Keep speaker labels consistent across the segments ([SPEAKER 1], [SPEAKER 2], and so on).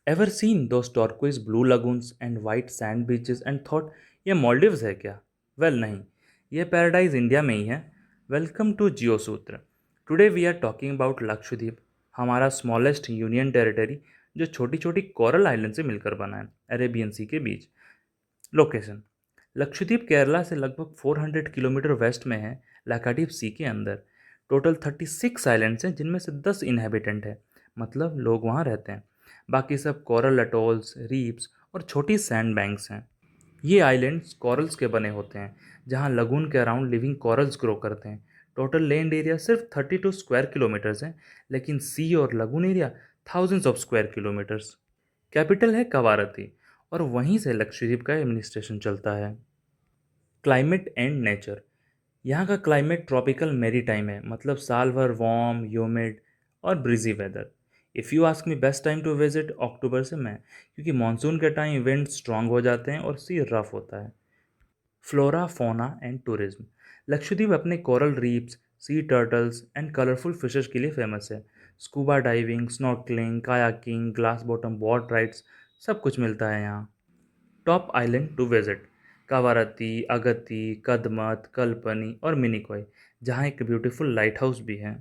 [SPEAKER 1] Ever seen those turquoise blue lagoons and white sand beaches and thought ये Maldives है क्या? Well नहीं, ये पैराडाइज इंडिया में ही है। Welcome to Geo Sutra. Today we are talking about Lakshadweep, हमारा स्मॉलेस्ट यूनियन टेरिटरी जो छोटी छोटी कोरल आइलैंड से मिलकर बना है अरेबियन सी के बीच। लोकेशन: लक्षद्वीप केरला से लगभग 400 किलोमीटर वेस्ट में है, लाक्षाद्वीप सी के अंदर। टोटल 36 आइलैंड्स हैं जिनमें से 10 इनहेबिटेंट है, मतलब लोग वहाँ रहते हैं। बाकी सब कोरल अटोल्स, रीफ्स और छोटी सैंड बैंक्स हैं। ये आइलैंड्स कॉरल्स के बने होते हैं, जहाँ लगून के अराउंड लिविंग कॉरल्स ग्रो करते हैं। टोटल लैंड एरिया सिर्फ 32 स्क्वायर किलोमीटर्स है, लेकिन सी और lagoon area thousands of square kilometres. Capital है कवारती, और वहीं से लक्षद्वीप का एडमिनिस्ट्रेशन चलता है। क्लाइमेट एंड नेचर: यहाँ का क्लाइमेट ट्रॉपिकल मेरीटाइम है, मतलब साल भर वार्म, ह्यूमिड और breezy weather. If you ask me best time to visit, अक्टूबर से मई, क्योंकि मानसून के टाइम विंड स्ट्रांग हो जाते हैं और सी रफ होता है। फ्लोरा, फोना एंड टूरिज्म: लक्षद्वीप अपने coral reefs, sea turtles and colourful fishes के लिए फेमस है। Scuba diving, snorkelling, kayaking, glass bottom boat rides, सब कुछ मिलता है यहाँ। Top island to visit: Kavaratti, Agatti, Kadmat, Kalpeni और मिनिकॉय, जहाँ एक ब्यूटीफुल लाइट हाउस भी है।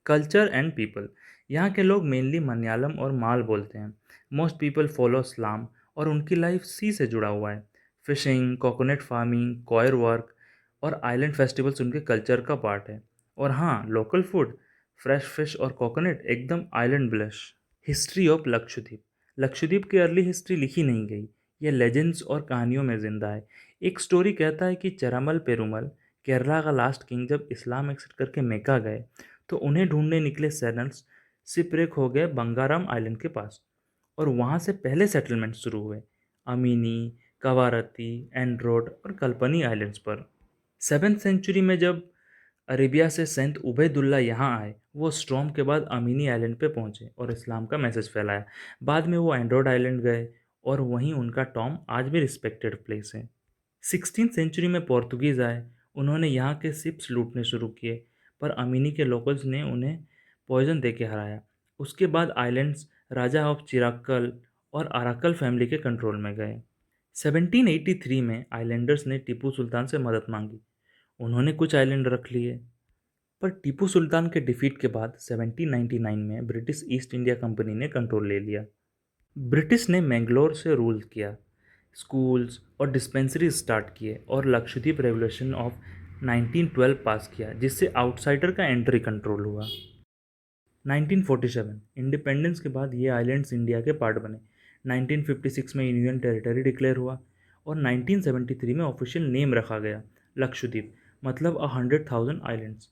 [SPEAKER 1] कल्चर एंड पीपल: यहाँ के लोग मेनली मलयालम और माल बोलते हैं। मोस्ट पीपल फॉलो इस्लाम और उनकी लाइफ सी से जुड़ा हुआ है। Fishing, coconut farming, coir work और आइलैंड फेस्टिवल्स उनके कल्चर का पार्ट है। और हाँ, लोकल फूड, फ्रेश फिश और कोकोनट एकदम island blush. History of Lakshadweep: Lakshadweep की अर्ली हिस्ट्री लिखी नहीं गई, ये लेजेंड्स और कहानियों में जिंदा है। एक स्टोरी कहता है कि चरामल पेरुमल, केरला का लास्ट किंग, जब इस्लाम एक्सेप्ट करके मेका गए तो उन्हें ढूंढने निकले सैनल्स सिपरेक हो गए बंगाराम आइलैंड के पास, और वहाँ से पहले सेटलमेंट शुरू हुए अमीनी, कवारती, एंड्रोड और कल्पनी आइलैंड्स पर। 7th सेंचुरी में जब अरेबिया से सेंट उबैदुल्ला यहाँ आए, वो स्ट्रॉम के बाद अमीनी आइलैंड पे पहुँचे और इस्लाम का मैसेज फैलाया। बाद में वो एंड्रोड आइलैंड गए और वहीं उनका टॉम आज भी रिस्पेक्टेड प्लेस है। 16th सेंचुरी में पोर्तुगीज़ आए, उन्होंने यहाँ के शिप्स लूटने शुरू किए, पर अमीनी के लोकल्स ने उन्हें पॉइजन दे के हराया। उसके बाद आइलैंड्स राजा ऑफ चिराक्कल और अराक्कल फैमिली के कंट्रोल में गए। 1783 में आइलैंडर्स ने टीपू सुल्तान से मदद मांगी, उन्होंने कुछ आइलैंड रख लिए। पर टीपू सुल्तान के डिफीट के बाद 1799 में ब्रिटिश ईस्ट इंडिया कंपनी ने कंट्रोल ले लिया। ब्रिटिश ने मैंगलोर से रूल किया, स्कूल्स और डिस्पेंसरीज स्टार्ट किए और लक्षद्वीप रेवोल्यूशन ऑफ 1912 पास किया, जिससे आउटसाइडर का एंट्री कंट्रोल हुआ। 1947 इंडिपेंडेंस के बाद ये आइलैंड्स इंडिया के पार्ट बने। 1956 में यूनियन टेरिटरी डिक्लेयर हुआ और 1973 में ऑफिशियल नेम रखा गया लक्षद्वीप, मतलब 100,000 आइलैंड्स।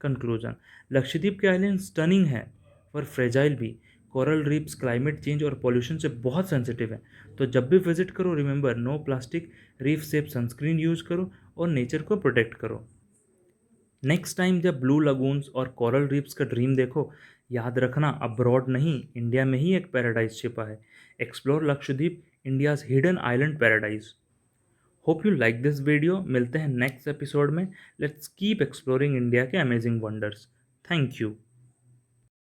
[SPEAKER 1] कंक्लूजन: लक्षद्वीप के आइलैंड स्टनिंग है, पर फ्रेजाइल भी। कोरल रीफ्स क्लाइमेट चेंज और पॉल्यूशन से बहुत सेंसिटिव है, तो जब भी विजिट करो remember, no plastic, reef safe sunscreen use करो और नेचर को प्रोटेक्ट करो। नेक्स्ट टाइम जब ब्लू लगून्स और कोरल रीफ्स का ड्रीम देखो, याद रखना अब्रॉड नहीं, इंडिया में ही एक पैराडाइज छिपा है। Explore Lakshadweep, India's hidden island paradise. Hope you like this video. मिलते हैं नेक्स्ट एपिसोड में। लेट्स कीप एक्सप्लोरिंग इंडिया के अमेजिंग वंडर्स। Thank you.